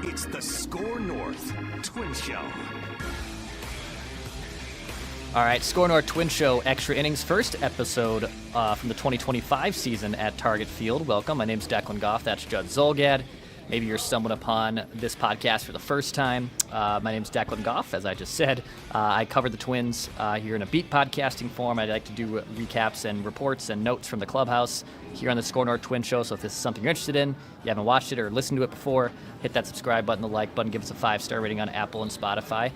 It's the SKOR North Twins Show. All right, SKOR North Twins Show Extra Innings, first episode from the 2025 season at Target Field. Welcome. My name's Declan Goff. That's Judd Zolgad. Maybe you're stumbling upon this podcast for the first time. My name's Declan Goff, as I just said. I cover the Twins here in a beat podcasting form. I like to do recaps and reports and notes from the clubhouse here on the SKOR North Twins Show. So if this is something you're interested in, you haven't watched it or listened to it before, hit that subscribe button, the like button, give us a 5-star rating on Apple and Spotify.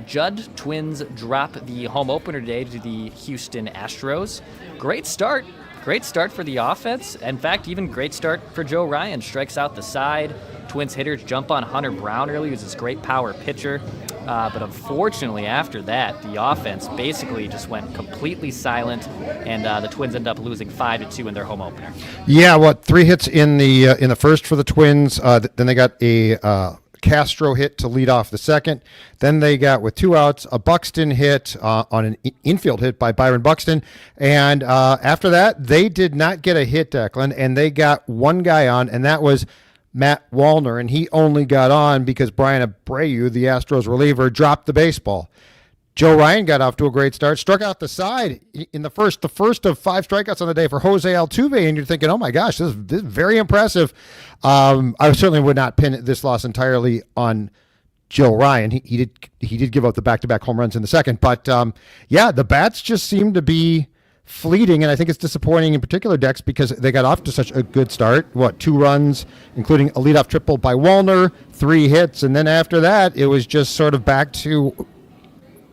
Judd, Twins drop the home opener today to the Houston Astros. Great start. Great start for the offense. In fact, even great start for Joe Ryan. Strikes out the side. Twins hitters jump on Hunter Brown early, who's this great power pitcher. But unfortunately, after that, the offense basically just went completely silent, and the Twins end up losing 5-2 in their home opener. Yeah, 3 hits in the first for the Twins. Then they got a Castro hit to lead off the second. Then they got, with 2 outs, a Buxton hit on an infield hit by Byron Buxton. And after that, they did not get a hit, Declan, and they got one guy on, and that was Matt Wallner. And he only got on because Brian Abreu, the Astros reliever, dropped the baseball. Joe Ryan got off to a great start, struck out the side in the first of 5 strikeouts on the day for Jose Altuve, and you're thinking, oh my gosh, this is very impressive. I certainly would not pin this loss entirely on Joe Ryan. He did give up the back-to-back home runs in the second, but the bats just seem to be fleeting, and I think it's disappointing in particular, Dex, because they got off to such a good start. 2 runs, including a leadoff triple by Wallner, 3 hits, and then after that, it was just sort of back to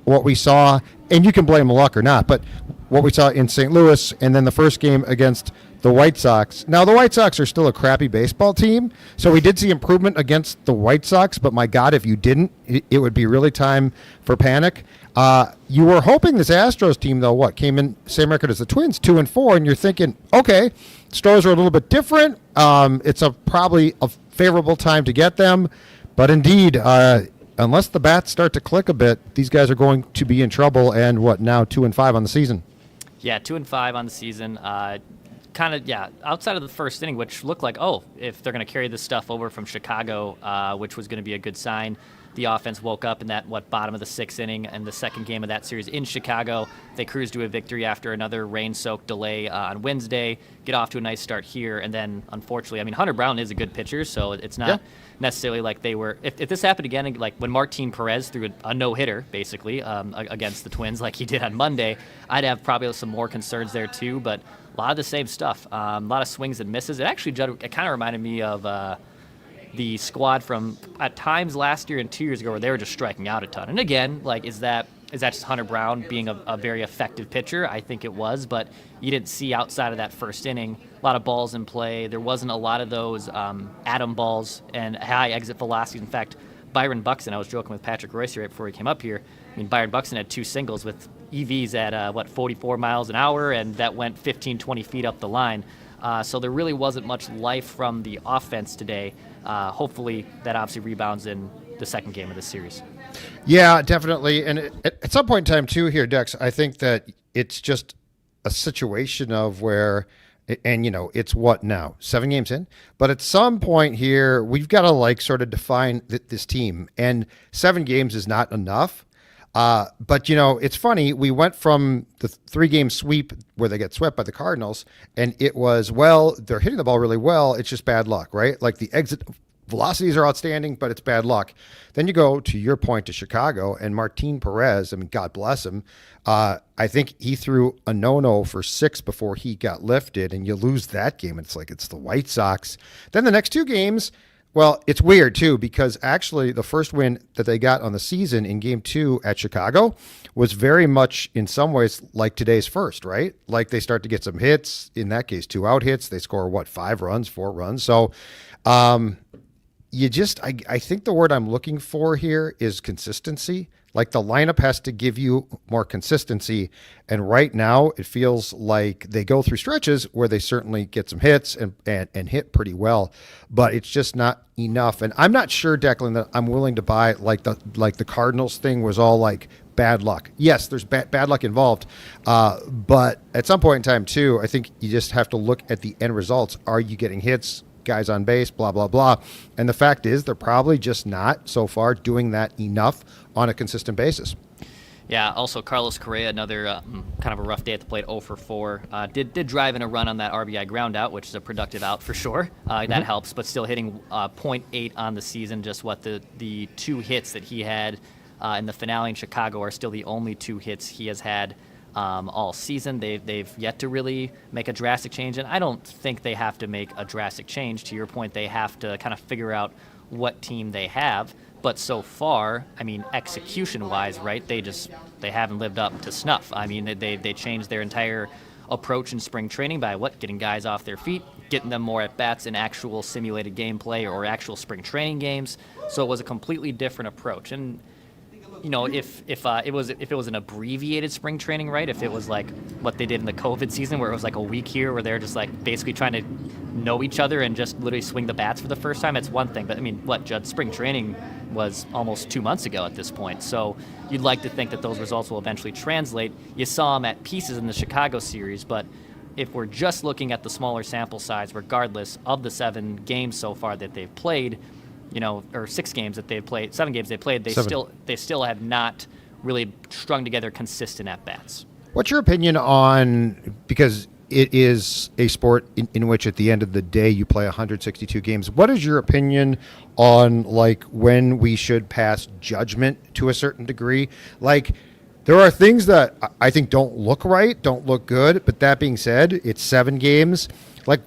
what we saw, and you can blame luck or not, but what we saw in St. Louis, and then the first game against the White Sox. Now, the White Sox are still a crappy baseball team, so we did see improvement against the White Sox, but my God, if you didn't, it would be really time for panic. You were hoping this Astros team, though, came in same record as the Twins, 2-4, and you're thinking, okay, Stros are a little bit different. It's probably a favorable time to get them, but indeed, unless the bats start to click a bit, these guys are going to be in trouble. And now 2-5 on the season. Yeah, 2-5 on the season. Outside of the first inning, which looked like, if they're going to carry this stuff over from Chicago, which was going to be a good sign. The offense woke up in that bottom of the 6th inning and the second game of that series in Chicago. They cruised to a victory after another rain-soaked delay on Wednesday, get off to a nice start here, and then unfortunately, Hunter Brown is a good pitcher, so it's not necessarily like they were. If this happened again, like when Martin Perez threw a no-hitter basically against the Twins, like he did on Monday, I'd have probably some more concerns there too. But a lot of the same stuff, a lot of swings and misses. It actually, it kind of reminded me of the squad from at times last year and 2 years ago where they were just striking out a ton. And again, is that just Hunter Brown being a very effective pitcher? I think it was, but you didn't see outside of that first inning a lot of balls in play. There wasn't a lot of those atom balls and high exit velocities. In fact, Byron Buxton, I was joking with Patrick Royce right before he came up here. Byron Buxton had 2 singles with EVs at 44 miles an hour, and that went 15, 20 feet up the line. So there really wasn't much life from the offense today. Hopefully that obviously rebounds in the second game of this series. Yeah, definitely. And at some point in time, too, here, Dex, I think that it's just a situation of where, and, it's what now? 7 games in? But at some point here, we've got to, sort of define this team. And 7 games is not enough. But, it's funny. We went from the 3-game sweep where they get swept by the Cardinals, and it was, they're hitting the ball really well. It's just bad luck, right? Like the exit velocities are outstanding, but it's bad luck. Then you go, to your point, to Chicago, and Martin Perez, God bless him. I think he threw a no-no for 6 before he got lifted, and you lose that game. It's like it's the White Sox. Then the next 2 games, it's weird, too, because actually the first win that they got on the season in Game 2 at Chicago was very much, in some ways, like today's first, right? Like they start to get some hits. In that case, 2 out hits. They score, 5 runs, 4 runs. So I think the word I'm looking for here is consistency. Like the lineup has to give you more consistency. And right now it feels like they go through stretches where they certainly get some hits and hit pretty well, but it's just not enough. And I'm not sure, Declan, that I'm willing to buy like the Cardinals thing was all like bad luck. Yes, there's bad luck involved. But at some point in time too, I think you just have to look at the end results. Are you getting hits? guys on base, blah, blah, blah. And the fact is they're probably just not, so far, doing that enough on a consistent basis. Yeah, also Carlos Correa, another kind of a rough day at the plate, 0 for 4. Did drive in a run on that RBI ground out, which is a productive out for sure. That helps, but still hitting .8 on the season. Just what the 2 hits that he had in the finale in Chicago are still the only 2 hits he has had all season. They've yet to really make a drastic change, and I don't think they have to make a drastic change. To your point, they have to kind of figure out what team they have. But so far, I mean, execution-wise, right, they haven't lived up to snuff. I mean, they changed their entire approach in spring training by getting guys off their feet, getting them more at-bats in actual simulated gameplay or actual spring training games. So it was a completely different approach. And if it was an abbreviated spring training, right? If it was like what they did in the COVID season, where it was like a week here, where they're just like basically trying to know each other and just literally swing the bats for the first time, it's one thing. But I mean, Judd, spring training was almost 2 months ago at this point. So you'd like to think that those results will eventually translate. You saw them at pieces in the Chicago series, but if we're just looking at the smaller sample size, regardless of the 7 games so far that they've played, or 6 games that they've played, 7 games they've played, they still have not really strung together consistent at-bats. What's your opinion on, because it is a sport in which at the end of the day you play 162 games, what is your opinion on like when we should pass judgment to a certain degree? Like, there are things that I think don't look right, don't look good, but that being said, it's 7 games. Like,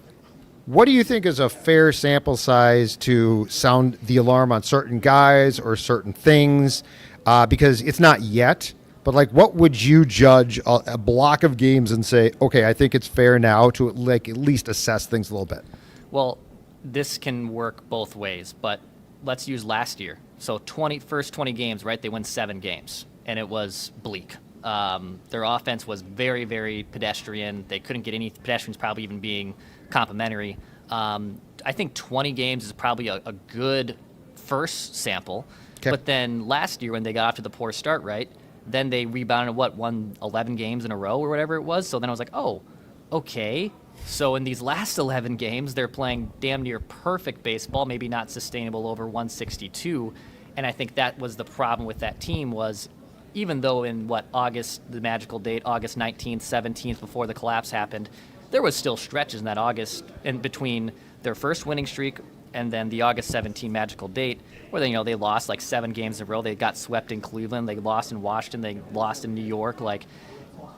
what do you think is a fair sample size to sound the alarm on certain guys or certain things? Because it's not yet, but like, what would you judge a block of games and say, okay, I think it's fair now to like at least assess things a little bit? Well, this can work both ways, but let's use last year. So first 20 games, right? They win 7 games, and it was bleak. Their offense was very, very pedestrian. They couldn't get any pedestrians probably even being complimentary. I think 20 games is probably a good first sample. Okay. But then last year when they got off to the poor start, right, then they rebounded, won 11 games in a row or whatever it was. So then I was like, oh, okay. So in these last 11 games, they're playing damn near perfect baseball, maybe not sustainable over 162. And I think that was the problem with that team was, even though in August, the magical date, August 19th, 17th, before the collapse happened, there was still stretches in that August in between their first winning streak and then the August 17 magical date where they lost like 7 games in a row. They got swept in Cleveland. They lost in Washington. They lost in New York. Like,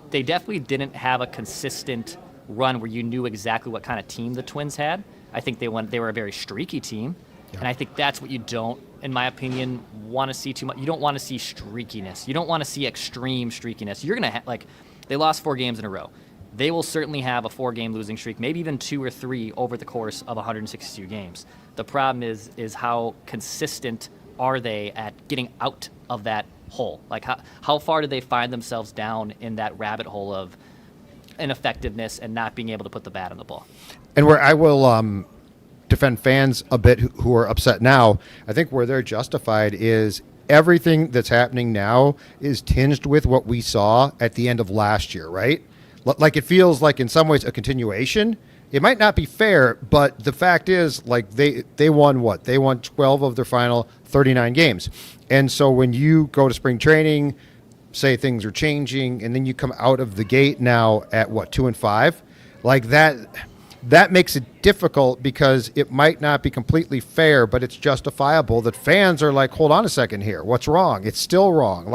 they definitely didn't have a consistent run where you knew exactly what kind of team the Twins had. I think they were a very streaky team. Yeah. And I think that's what you don't, in my opinion, want to see too much. You don't want to see streakiness. You don't want to see extreme streakiness. You're going to they lost 4 games in a row. They will certainly have a 4-game losing streak, maybe even 2 or 3 over the course of 162 games. The problem is how consistent are they at getting out of that hole? Like, how far do they find themselves down in that rabbit hole of ineffectiveness and not being able to put the bat on the ball? And where I will defend fans a bit who are upset now, I think where they're justified is everything that's happening now is tinged with what we saw at the end of last year, right? Like, it feels like in some ways a continuation. It might not be fair, but the fact is, like, they won what? They won 12 of their final 39 games. And so when you go to spring training, say things are changing, and then you come out of the gate now at 2-5, like that makes it difficult because it might not be completely fair, but it's justifiable that fans are like, hold on a second here. What's wrong? It's still wrong.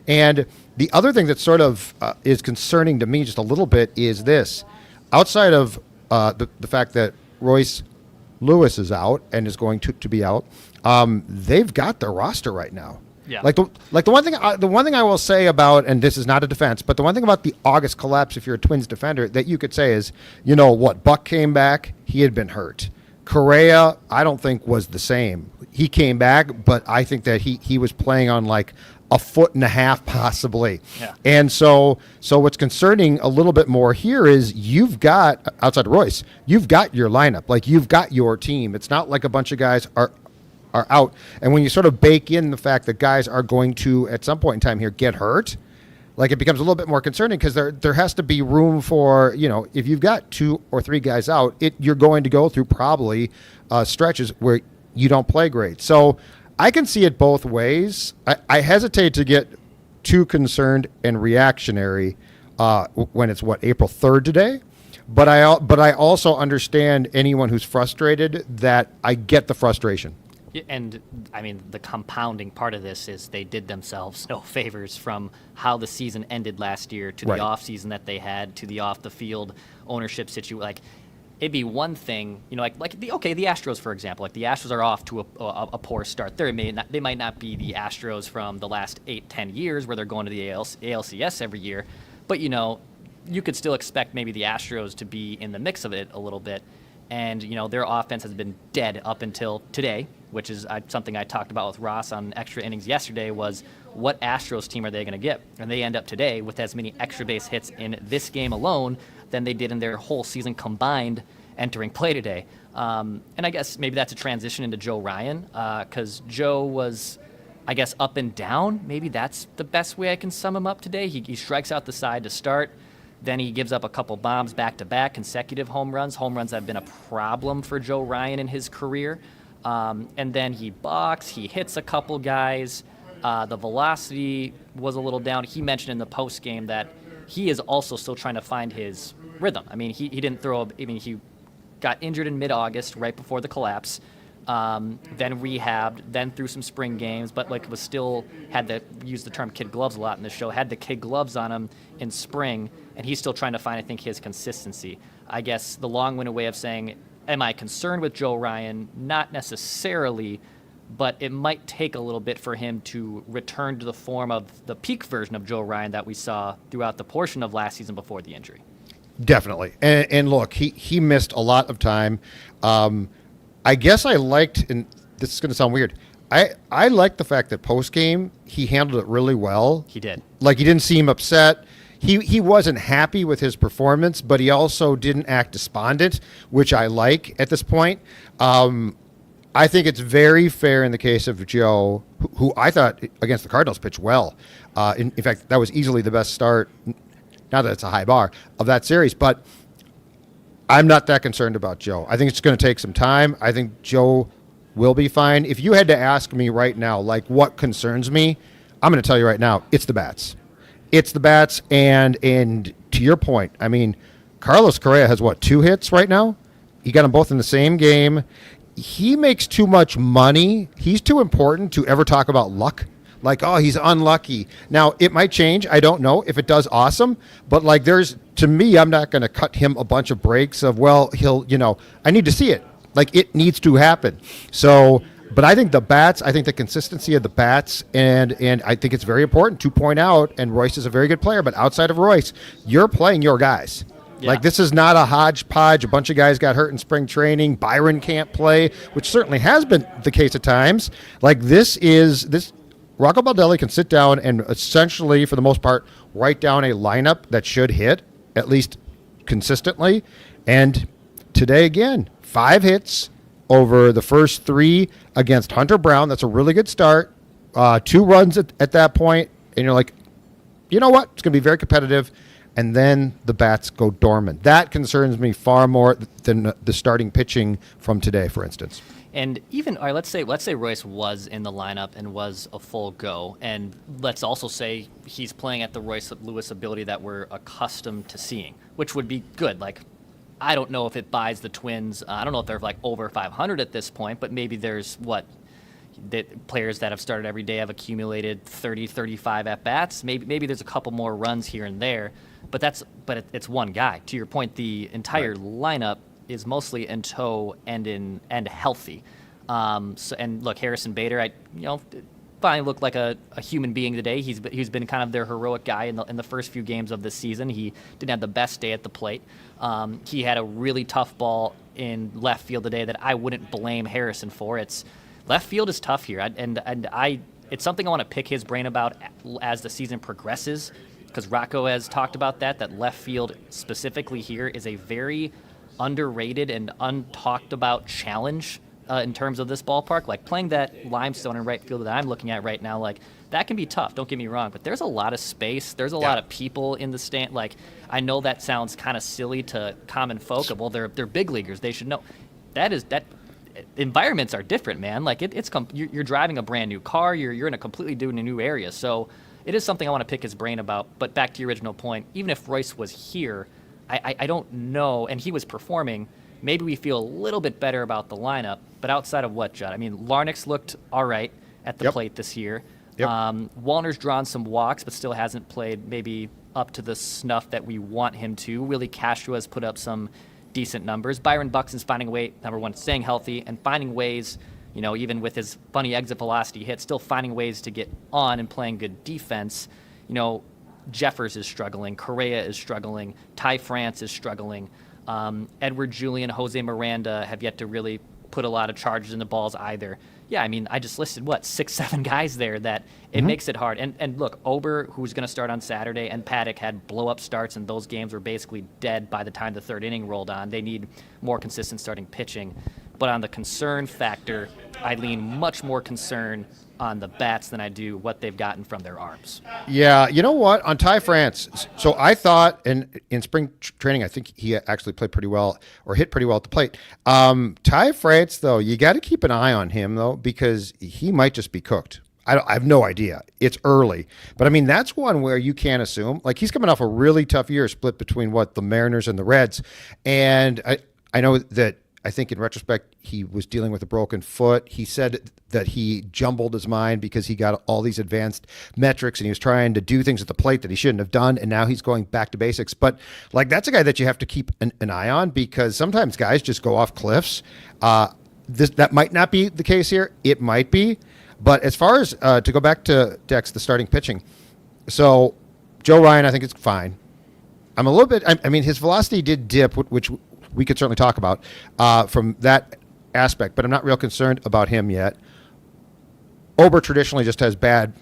And the other thing that sort of is concerning to me just a little bit is this. Outside of the fact that Royce Lewis is out and is going to be out, they've got their roster right now. Yeah. The one thing I will say about, and this is not a defense, but the one thing about the August collapse, if you're a Twins defender, that you could say is, Buck came back, he had been hurt. Correa, I don't think was the same. He came back, but I think that he was playing on like a 1.5 feet possibly. Yeah. And so what's concerning a little bit more here is you've got, outside of Royce, you've got your lineup, like you've got your team. It's not like a bunch of guys are out. And when you sort of bake in the fact that guys are going to, at some point in time here, get hurt, Like it becomes a little bit more concerning because there has to be room for, if you've got 2 or 3 guys out, you're going to go through probably stretches where you don't play great. So I can see it both ways. I hesitate to get too concerned and reactionary when it's April 3rd today. But I also understand anyone who's frustrated that I get the frustration. And, I mean, the compounding part of this is they did themselves no favors from how the season ended last year to the offseason that they had to the off-the-field ownership situation. Like, it'd be one thing, the Astros, for example. Like, the Astros are off to a poor start. They might not be the Astros from the last 8-10 years where they're going to the ALCS every year. But, you could still expect maybe the Astros to be in the mix of it a little bit. And, their offense has been dead up until today, which is something I talked about with Ross on Extra Innings yesterday, was what Astros team are they going to get? And they end up today with as many extra base hits in this game alone than they did in their whole season combined entering play today. And I guess maybe that's a transition into Joe Ryan, because Joe was, I guess, up and down. Maybe that's the best way I can sum him up today. He strikes out the side to start. Then he gives up a couple bombs back-to-back, consecutive home runs. Home runs have been a problem for Joe Ryan in his career. And then he balks, he hits a couple guys. The velocity was a little down. He mentioned in the postgame that he is also still trying to find his rhythm. I mean, he didn't he got injured in mid-August right before the collapse, then rehabbed, then threw some spring games, but was still had to use the term kid gloves a lot in the show, had the kid gloves on him in spring, and he's still trying to find, I think, his consistency. I guess the long-winded way of saying, am I concerned with Joe Ryan? Not necessarily, but it might take a little bit for him to return to the form of the peak version of Joe Ryan that we saw throughout the portion of last season before the injury. Definitely. And look, he missed a lot of time. I guess I liked, and this is going to sound weird, I liked the fact that post-game he handled it really well. He did. Like, he didn't seem upset. He wasn't happy with his performance, but he also didn't act despondent, which I like at this point. I think it's very fair in the case of Joe, who I thought against the Cardinals pitched well. In fact, that was easily the best start, now that it's a high bar, of that series. But I'm not that concerned about Joe. I think it's going to take some time. I think Joe will be fine. If you had to ask me right now, what concerns me, I'm going to tell you right now, it's the bats. It's the bats, and to your point, I mean, Carlos Correa has, 2 hits right now? He got them both in the same game. He makes too much money. He's too important to ever talk about luck. He's unlucky. Now, it might change. I don't know. If it does, awesome. But, to me, I'm not going to cut him a bunch of breaks of, he'll, I need to see it. It needs to happen. So, but I think the bats, I think the consistency of the bats, and I think it's very important to point out, and Royce is a very good player, but outside of Royce, you're playing your guys. Yeah. This is not a hodgepodge. A bunch of guys got hurt in spring training. Byron can't play, which certainly has been the case at times. This Rocco Baldelli can sit down and essentially, for the most part, write down a lineup that should hit, at least consistently. And today, again, 5 hits over the first 3 against Hunter Brown. That's a really good start. 2 runs at that point, and you're like, you know what? It's going to be very competitive. And then the bats go dormant. That concerns me far more than the starting pitching from today, for instance. And even, all right, let's say Royce was in the lineup and was a full go, and let's also say he's playing at the Royce Lewis ability that we're accustomed to seeing, which would be good. I don't know if it buys the Twins. I don't know if they're over 500 at this point, but maybe there's the players that have started every day have accumulated 30, 35 at bats. Maybe there's a couple more runs here and there, but it's one guy. To your point, the entire lineup is mostly in tow and healthy. And look, Harrison Bader, finally looked like a human being today. He's been kind of their heroic guy in the first few games of this season. He didn't have the best day at the plate. He had a really tough ball in left field today that I wouldn't blame Harrison for. Left field is tough here, it's something I want to pick his brain about as the season progresses, because Rocco has talked about that left field specifically here is a very underrated and untalked about challenge in terms of this ballpark. Like playing that limestone in right field that I'm looking at right now, like that can be tough. Don't get me wrong, but there's a lot of space. There's a lot of people in the stand. Like I know that sounds kind of silly to common folk. Well, they're big leaguers. They should know. That environments are different, man. Like you're driving a brand new car. You're in a completely new area. So it is something I want to pick his brain about. But back to your original point, even if Royce was here, I don't know, and he was performing, maybe we feel a little bit better about the lineup. But outside of what, Judd? I mean, Larnach's looked all right at the plate this year. Yep. Wallner's drawn some walks, but still hasn't played maybe up to the snuff that we want him to. Willie Castro has put up some decent numbers. Byron Buxton's finding a way, number one, staying healthy and finding ways, even with his funny exit velocity hit, still finding ways to get on and playing good defense. Jeffers is struggling. Correa is struggling. Ty France is struggling. Edward Julian, Jose Miranda have yet to really put a lot of charges in the balls either. Yeah, I mean, I just listed, 6, 7 guys there that it makes it hard. And look, Ober, who's going to start on Saturday, and Paddock had blow-up starts, and those games were basically dead by the time the third inning rolled on. They need more consistent starting pitching. But on the concern factor, I lean much more concern on the bats than I do what they've gotten from their arms. Yeah, you know what? On Ty France, so I thought in spring training, I think he actually played pretty well or hit pretty well at the plate. Ty France, though, you got to keep an eye on him, though, because he might just be cooked. I have no idea. It's early. But, I mean, that's one where you can't assume. Like, he's coming off a really tough year split between, the Mariners and the Reds. And I know that I think in retrospect, he was dealing with a broken foot. He said that he jumbled his mind because he got all these advanced metrics and he was trying to do things at the plate that he shouldn't have done. And now he's going back to basics. But that's a guy that you have to keep an eye on because sometimes guys just go off cliffs. That might not be the case here. It might be. But as far as to go back to Dex, the starting pitching. So Joe Ryan, I think it's fine. I'm a little bit, I mean, his velocity did dip, which we could certainly talk about from that aspect, but I'm not real concerned about him yet. Ober traditionally just has bad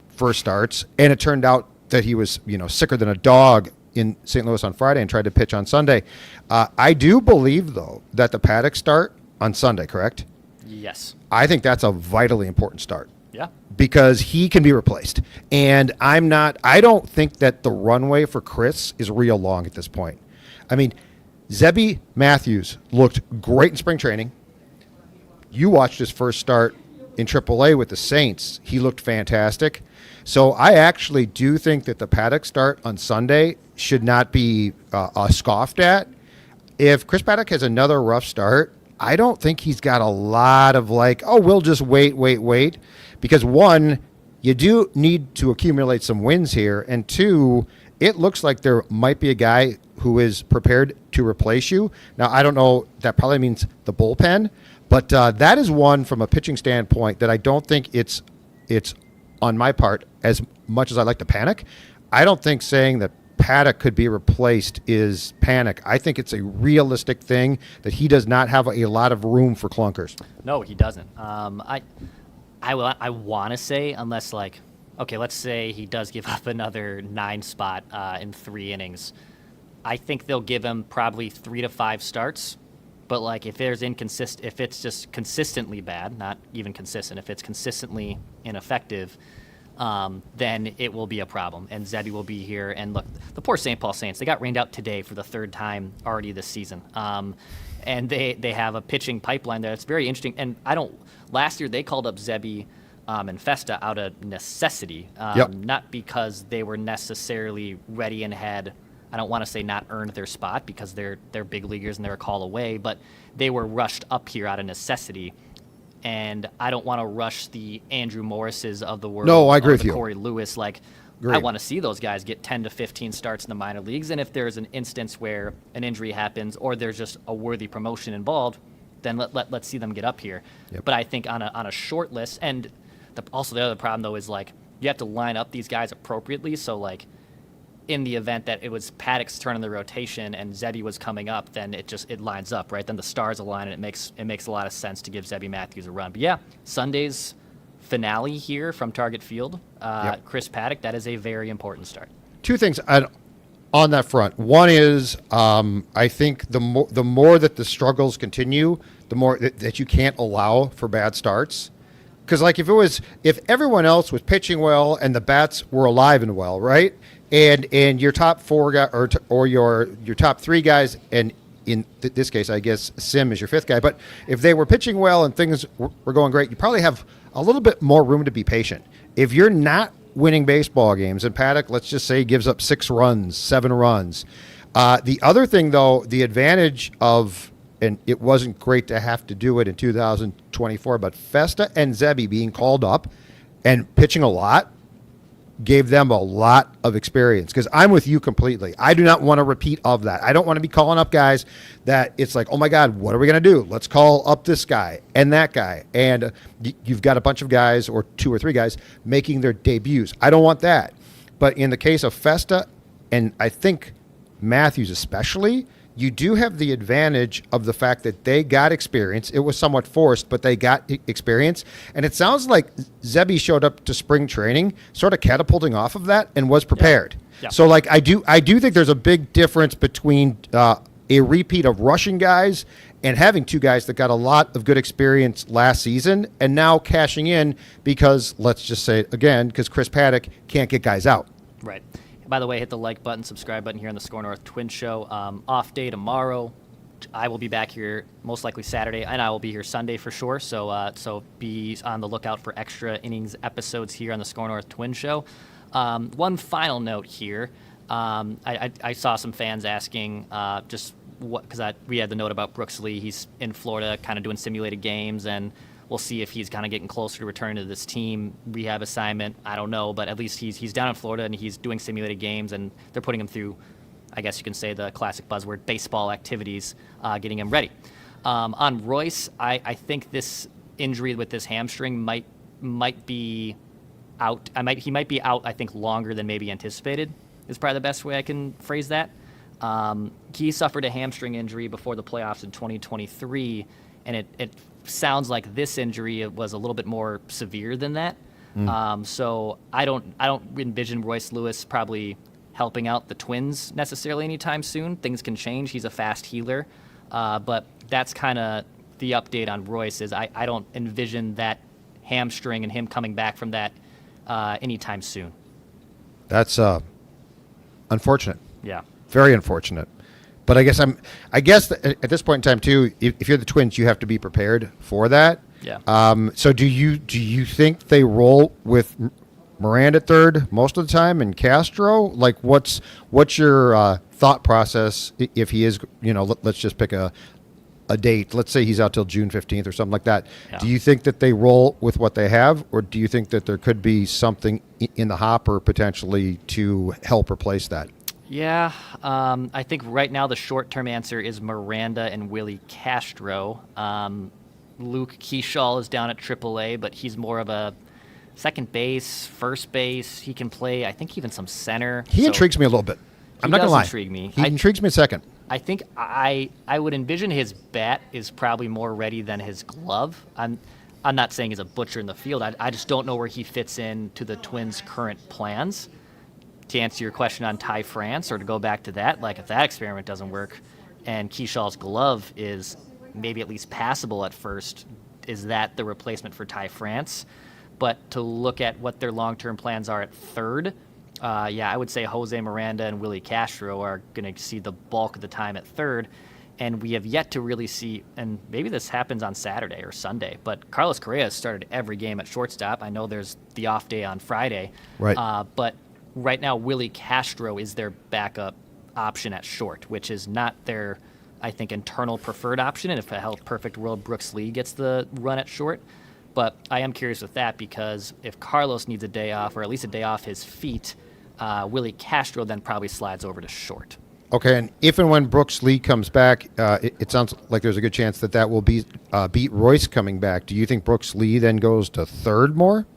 first starts, and it turned out that he was, sicker than a dog in St. Louis on Friday and tried to pitch on Sunday. I do believe, though, that the Paddock start on Sunday, correct? Yes. I think that's a vitally important start. Yeah. Because he can be replaced. And I don't think that the runway for Chris is real long at this point. I mean, Zebby Matthews looked great in spring training. You watched his first start in AAA with the Saints. He looked fantastic. So I actually do think that the Paddock start on Sunday should not be scoffed at. If Chris Paddock has another rough start, I don't think he's got a lot of we'll just wait. Because one, you do need to accumulate some wins here. And two, it looks like there might be a guy who is prepared to replace you. Now, I don't know, that probably means the bullpen, but that is one from a pitching standpoint that I don't think it's on my part, as much as I like to panic. I don't think saying that Paddock could be replaced is panic. I think it's a realistic thing that he does not have a lot of room for clunkers. No, he doesn't. I want to say, unless okay, let's say he does give up another 9 spot in 3 innings. I think they'll give him probably 3 to 5 starts. But if it's just consistently bad, not even consistent, if it's consistently ineffective, then it will be a problem. And Zebby will be here. And look, the poor St. Paul Saints, they got rained out today for the 3rd time already this season. And they have a pitching pipeline there. It's very interesting. And last year they called up Zebby and Festa out of necessity, not because they were necessarily ready and had, I don't want to say not earned their spot because they're big leaguers and they're a call away, but they were rushed up here out of necessity. And I don't want to rush the Andrew Morrises of the world. No, I agree with you. Corey Lewis. I want to see those guys get 10 to 15 starts in the minor leagues. And if there's an instance where an injury happens or there's just a worthy promotion involved, then let's see them get up here. Yep. But I think on a short list, and also the other problem, though, is you have to line up these guys appropriately. So, in the event that it was Paddock's turn in the rotation and Zebby was coming up, then it lines up, right? Then the stars align, and it makes a lot of sense to give Zebby Matthews a run. But yeah, Sunday's finale here from Target Field, Chris Paddock, that is a very important start. 2 things on that front. One is I think the more that the struggles continue, the more that you can't allow for bad starts. Because like if everyone else was pitching well and the bats were alive and well, right, and your top four guys or your top three guys, and in this case I guess Sim is your fifth guy, but if they were pitching well and things were going great, you probably have a little bit more room to be patient. If you're not winning baseball games and Paddock, let's just say, gives up 6 runs, 7 runs. The other thing, though, the advantage of, and it wasn't great to have to do it in 2024, but Festa and Zebby being called up and pitching a lot gave them a lot of experience. Because I'm with you completely. I do not want a repeat of that. I don't want to be calling up guys that it's like, oh my God, what are we going to do? Let's call up this guy and that guy. And you've got a bunch of guys or 2 or 3 guys making their debuts. I don't want that. But in the case of Festa, and I think Matthews especially, you do have the advantage of the fact that they got experience. It was somewhat forced, but they got experience. And it sounds like Zebby showed up to spring training sort of catapulting off of that and was prepared. Yeah. So, like, I do think there's a big difference between a repeat of rushing guys and having 2 guys that got a lot of good experience last season and now cashing in because, let's just say it again, because Chris Paddock can't get guys out. Right. By the way, hit the like button, subscribe button here on the SKOR North Twins Show. Off day tomorrow. I will be back here most likely Saturday, and I will be here Sunday for sure. So be on the lookout for extra innings episodes here on the SKOR North Twins Show. One final note here. I saw some fans asking just what, because we had the note about Brooks Lee. He's in Florida kind of doing simulated games, and we'll see if he's kind of getting closer to returning to this team rehab assignment. I don't know, but at least he's down in Florida and he's doing simulated games, and they're putting him through, I guess you can say, the classic buzzword, baseball activities, getting him ready. On Royce, I think this injury with this hamstring might be out. He might be out, I think, longer than maybe anticipated is probably the best way I can phrase that. He suffered a hamstring injury before the playoffs in 2023, and it sounds like this injury was a little bit more severe than that. So I don't envision Royce Lewis probably helping out the Twins necessarily anytime soon. Things can change. He's a fast healer. But that's kind of the update on Royce is I don't envision that hamstring and him coming back from that anytime soon. That's unfortunate. Yeah. Very unfortunate. But I guess at this point in time too, if you're the Twins, you have to be prepared for that. Yeah. So do you think they roll with Miranda at third most of the time and Castro? Like, what's your thought process if he is? Let's just pick a date. Let's say he's out till June 15th or something like that. Yeah. Do you think that they roll with what they have, or do you think that there could be something in the hopper potentially to help replace that? Yeah, I think right now the short-term answer is Miranda and Willie Castro. Luke Keyshaw is down at AAA, but he's more of a second base, first base. He can play, I think, even some center. He intrigues me a little bit. I'm not going to lie. Intrigue me. He intrigues me a second. I think I would envision his bat is probably more ready than his glove. I'm not saying he's a butcher in the field. I just don't know where he fits in to the Twins' current plans. To answer your question on Ty France, or to go back to that, like if that experiment doesn't work and Keyshaw's glove is maybe at least passable at first, is that the replacement for Ty France? But to look at what their long-term plans are at third, I would say Jose Miranda and Willie Castro are going to see the bulk of the time at third. And we have yet to really see, and maybe this happens on Saturday or Sunday, but Carlos Correa has started every game at shortstop. I know there's the off day on Friday. Right. But right now, Willie Castro is their backup option at short, which is not their, I think, internal preferred option. And if a held perfect world, Brooks Lee gets the run at short. But I am curious with that because if Carlos needs a day off, or at least a day off his feet, Willie Castro then probably slides over to short. Okay, and if and when Brooks Lee comes back, it sounds like there's a good chance that will beat Royce coming back. Do you think Brooks Lee then goes to third more?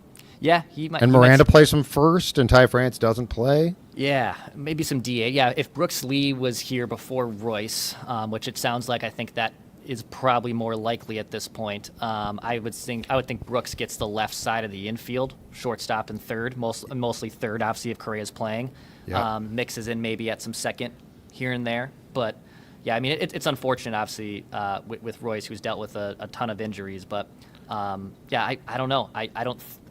Yeah, he might. And Miranda plays him first, and Ty France doesn't play? Yeah, maybe some DA. Yeah, if Brooks Lee was here before Royce, which it sounds like, I think that is probably more likely at this point. I would think Brooks gets the left side of the infield, shortstop and third, mostly third, obviously, if Correa's playing. Yep. Mixes in maybe at some second here and there. But, yeah, I mean, it's unfortunate, obviously, with Royce, who's dealt with a ton of injuries. But, yeah, I don't know. I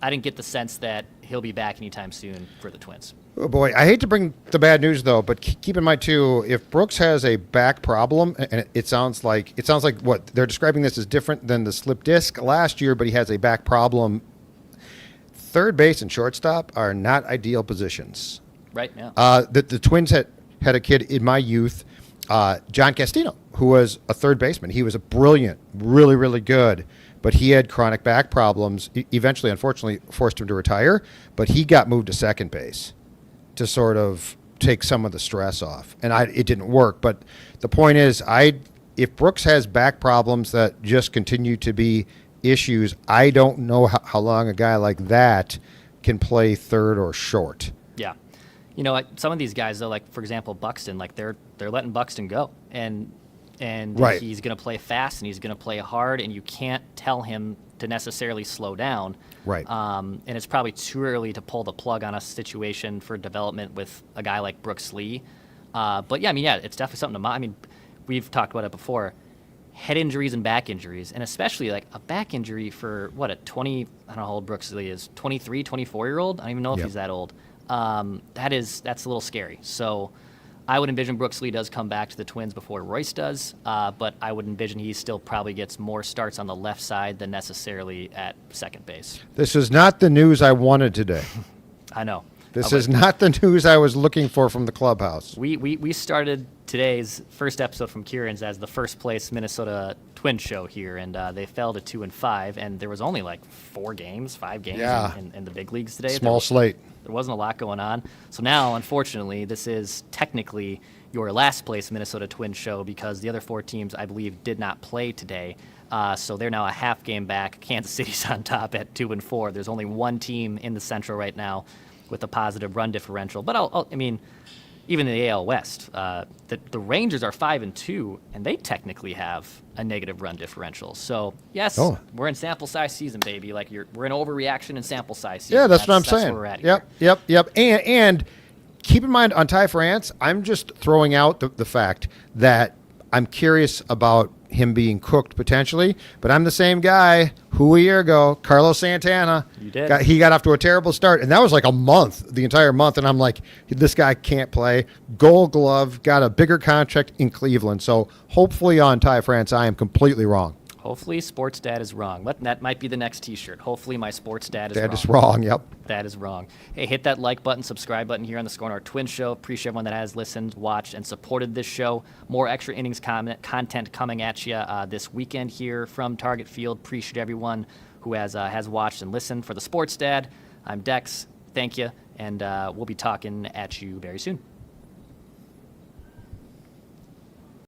didn't get the sense that he'll be back anytime soon for the Twins. Oh boy, I hate to bring the bad news though, but keep in mind too, if Brooks has a back problem, and it sounds like what they're describing this as different than the slip disc last year, but he has a back problem. Third base and shortstop are not ideal positions. Right. Yeah. The Twins had a kid in my youth, John Castino, who was a third baseman. He was a brilliant, really, really good, but he had chronic back problems. Eventually, unfortunately, forced him to retire, but he got moved to second base to sort of take some of the stress off. And it didn't work. But the point is, if Brooks has back problems that just continue to be issues, I don't know how long a guy like that can play third or short. Yeah. You know, like some of these guys, though, like, for example, Buxton, like they're letting Buxton go. And right. He's going to play fast and he's going to play hard, and you can't tell him to necessarily slow down. Right. And it's probably too early to pull the plug on a situation for development with a guy like Brooks Lee. But yeah, I mean, yeah, it's definitely something I mean, we've talked about it before. Head injuries and back injuries, and especially like a back injury for I don't know how old Brooks Lee is, 23, 24-year-old. I don't even know if he's that old. That's a little scary. So I would envision Brooks Lee does come back to the Twins before Royce does, but I would envision he still probably gets more starts on the left side than necessarily at second base. This is not the news I wanted today. I know. This is not the news I was looking for from the clubhouse. We started today's first episode from Kieran's as the first place Minnesota Twins show here, and they fell to 2-5, and there was only like 5 games in the big leagues today. Small slate. There wasn't a lot going on. So now, unfortunately, this is technically your last place Minnesota Twins show because the other 4 teams, I believe, did not play today. So they're now a half game back. Kansas City's on top at 2-4. There's only one team in the Central right now with a positive run differential. But I mean, even in the AL West, the Rangers are 5-2, and they technically have a negative run differential. So yes, we're in sample size season, baby. Like we're in overreaction in sample size season. Yeah, that's what I'm saying. That's where we're at here. Yep. And keep in mind on Ty France, I'm just throwing out the fact that I'm curious about him being cooked potentially, but I'm the same guy who a year ago, Carlos Santana. You did. He got off to a terrible start, and that was like the entire month, and I'm like, this guy can't play. Gold Glove, got a bigger contract in Cleveland, so hopefully on Ty France, I am completely wrong. Hopefully Sports Dad is wrong. That might be the next T-shirt. Hopefully my Sports Dad is wrong. That is wrong, yep. That is wrong. Hey, hit that like button, subscribe button here on the SKOR North Twins Show. Appreciate everyone that has listened, watched, and supported this show. More extra innings content coming at you this weekend here from Target Field. Appreciate everyone who has watched and listened. For the Sports Dad, I'm Dex. Thank you, and we'll be talking at you very soon.